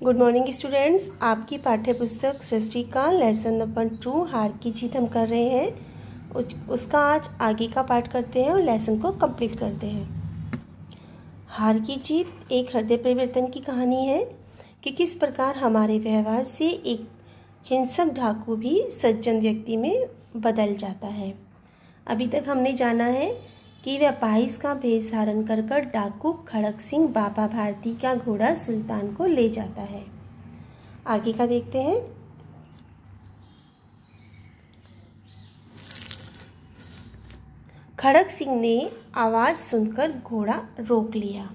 Good morning students. आपकी पाठ्य पुस्तक सृष्टि का लेसन नंबर 2 हार की जीत हम कर रहे हैं। उसका आज आगे का पाठ करते हैं और लेसन को कंप्लीट करते हैं। हार की जीत एक हृदय परिवर्तन की कहानी है कि किस प्रकार हमारे व्यवहार से एक हिंसक डाकू भी सज्जन व्यक्ति में बदल जाता है। अभी तक हमने जाना है कि व्यापाइस का भेष धारण कर डाकू खड़क सिंह बाबा भारती का घोड़ा सुल्तान को ले जाता है। आगे का देखते हैं। खड़क सिंह ने आवाज़ सुनकर घोड़ा रोक लिया।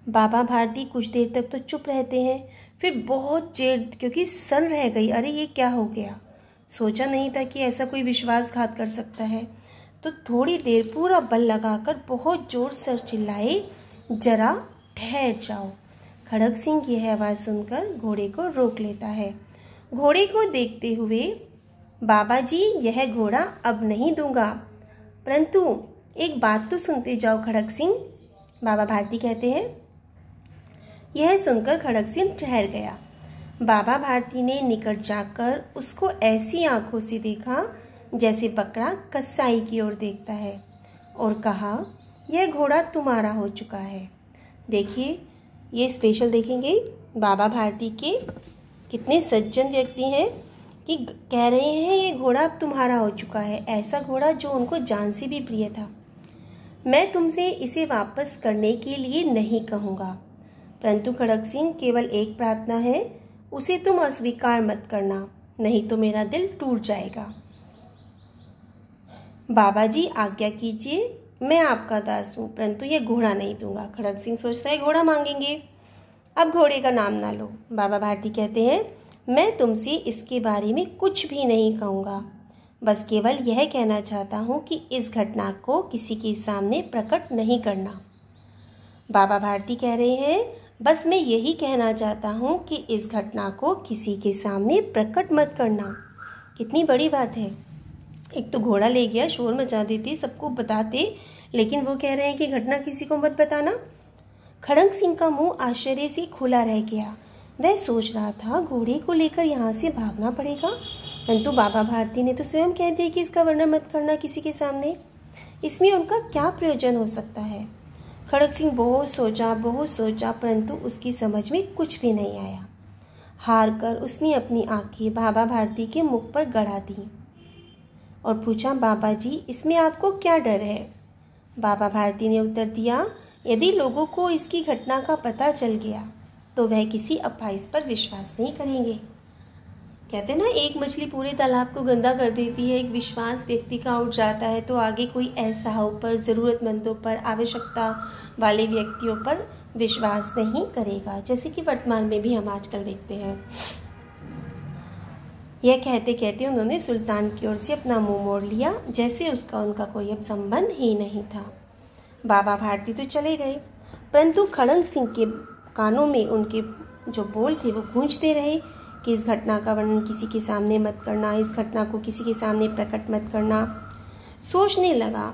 बाबा भारती कुछ देर तक तो चुप रहते हैं, फिर बहुत देर क्योंकि सन रह गई। अरे ये क्या हो गया, सोचा नहीं था कि ऐसा कोई विश्वासघात कर सकता है। तो थोड़ी देर पूरा बल लगाकर बहुत जोर से चिल्लाए, जरा ठहर जाओ। खड़क सिंह की आवाज़ सुनकर घोड़े को रोक लेता है। घोड़े को देखते हुए, बाबा जी यह घोड़ा अब नहीं दूंगा, परंतु एक बात तो सुनते जाओ खड़क सिंह, बाबा भारती कहते हैं। यह सुनकर खड़क सिंह ठहर गया। बाबा भारती ने निकट जाकर उसको ऐसी आंखों से देखा जैसे बकरा कसाई की ओर देखता है और कहा, यह घोड़ा तुम्हारा हो चुका है। देखिए, ये स्पेशल देखेंगे बाबा भारती के कितने सज्जन व्यक्ति हैं कि कह रहे हैं ये घोड़ा अब तुम्हारा हो चुका है। ऐसा घोड़ा जो उनको जान से भी प्रिय था। मैं तुमसे इसे वापस करने के लिए नहीं कहूँगा, परंतु खड़क सिंह केवल एक प्रार्थना है, उसे तुम अस्वीकार मत करना, नहीं तो मेरा दिल टूट जाएगा। बाबा जी आज्ञा कीजिए, मैं आपका दास हूँ, परंतु यह घोड़ा नहीं दूंगा। खड़क सिंह सोचता है घोड़ा मांगेंगे, अब घोड़े का नाम ना लो। बाबा भारती कहते हैं, मैं तुमसे इसके बारे में कुछ भी नहीं कहूँगा, बस केवल यह कहना चाहता हूँ कि इस घटना को किसी के सामने प्रकट नहीं करना। बाबा भारती कह रहे हैं, बस मैं यही कहना चाहता हूँ कि इस घटना को किसी के सामने प्रकट मत करना। कितनी बड़ी बात है। एक तो घोड़ा ले गया, शोर मचा देते, सबको बताते, लेकिन वो कह रहे हैं कि घटना किसी को मत बताना। खड़क सिंह का मुंह आश्चर्य से खुला रह गया। वह सोच रहा था घोड़े को लेकर यहाँ से भागना पड़ेगा, परंतु बाबा भारती ने तो स्वयं कह दिया कि इसका वर्णन मत करना किसी के सामने। इसमें उनका क्या प्रयोजन हो सकता है। खड़क सिंह बहुत सोचा, परंतु उसकी समझ में कुछ भी नहीं आया। हार कर उसने अपनी आंखें बाबा भारती के मुख पर गड़ा दी और पूछा, बाबा जी इसमें आपको क्या डर है। बाबा भारती ने उत्तर दिया, यदि लोगों को इसकी घटना का पता चल गया तो वह किसी अपाइस पर विश्वास नहीं करेंगे। कहते ना, एक मछली पूरे तालाब को गंदा कर देती है। एक विश्वास व्यक्ति का उठ जाता है तो आगे कोई असहायों पर, ज़रूरतमंदों पर, आवश्यकता वाले व्यक्तियों पर विश्वास नहीं करेगा, जैसे कि वर्तमान में भी हम आजकल देखते हैं। यह कहते कहते उन्होंने सुल्तान की ओर से अपना मुंह मोड़ लिया, जैसे उनका कोई अब संबंध ही नहीं था। बाबा भारती तो चले गए, परंतु खड़क सिंह के कानों में उनके जो बोल थे वो गूंजते रहे कि इस घटना का वर्णन किसी के सामने मत करना, इस घटना को किसी के सामने प्रकट मत करना। सोचने लगा,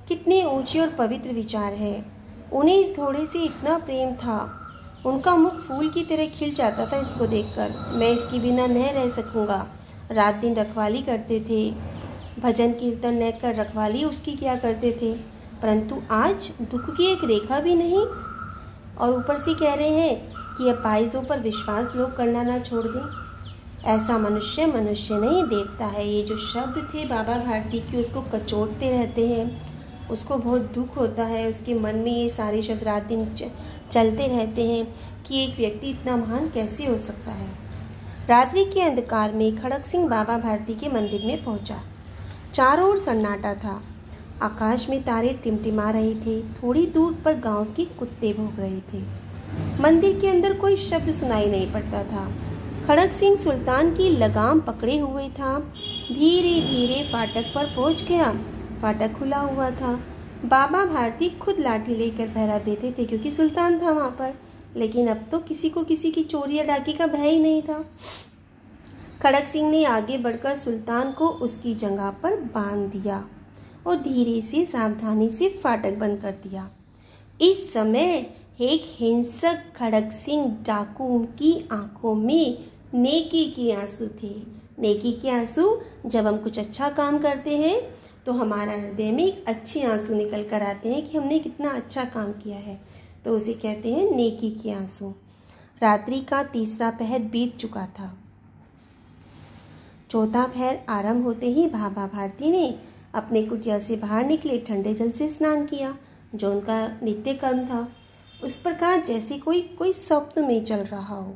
कितने ऊंचे और पवित्र विचार है। उन्हें इस घोड़े से इतना प्रेम था, उनका मुख फूल की तरह खिल जाता था इसको देखकर। मैं इसके बिना न रह सकूँगा। रात दिन रखवाली करते थे, भजन कीर्तन न कर रखवाली उसकी किया करते थे, परंतु आज दुख की एक रेखा भी नहीं, और ऊपर से कह रहे हैं कि अपाइजों पर विश्वास लोग करना ना छोड़ दें। ऐसा मनुष्य नहीं देवता है। ये जो शब्द थे बाबा भारती के, उसको कचोटते रहते हैं, उसको बहुत दुख होता है। उसके मन में ये सारे शब्द रात दिन चलते रहते हैं कि एक व्यक्ति इतना महान कैसे हो सकता है। रात्रि के अंधकार में खड़क सिंह बाबा भारती के मंदिर में पहुंचा। चारों ओर सन्नाटा था। आकाश में तारे टिमटिमा रहे थे। थोड़ी दूर पर गांव के कुत्ते भौंक रहे थे। मंदिर के अंदर कोई शब्द सुनाई नहीं पड़ता था। खड़क सिंह सुल्तान की लगाम पकड़े हुए था। धीरे धीरे फाटक पर पहुंच गया। फाटक खुला हुआ था। बाबा भारती खुद लाठी लेकर पहरा देते थे क्योंकि सुल्तान था वहाँ पर, लेकिन अब तो किसी को किसी की चोरी या डाके का भय ही नहीं था। खड़क सिंह ने आगे बढ़कर सुल्तान को उसकी जगह पर बांध दिया और धीरे से सावधानी से फाटक बंद कर दिया। इस समय एक हिंसक खड़ग सिंह डाकू की आंखों में नेकी के आंसू थे। नेकी के आंसू, जब हम कुछ अच्छा काम करते हैं तो हमारा हृदय में एक अच्छे आंसू निकल कर आते हैं कि हमने कितना अच्छा काम किया है, तो उसे कहते हैं नेकी के आंसू। रात्रि का तीसरा पहर बीत चुका था। चौथा पहर आरंभ होते ही बाबा भारती ने अपने कुटिया से बाहर निकले, ठंडे जल से स्नान किया, जो उनका नित्य कर्म था। उस प्रकार जैसे कोई स्वप्न में चल रहा हो।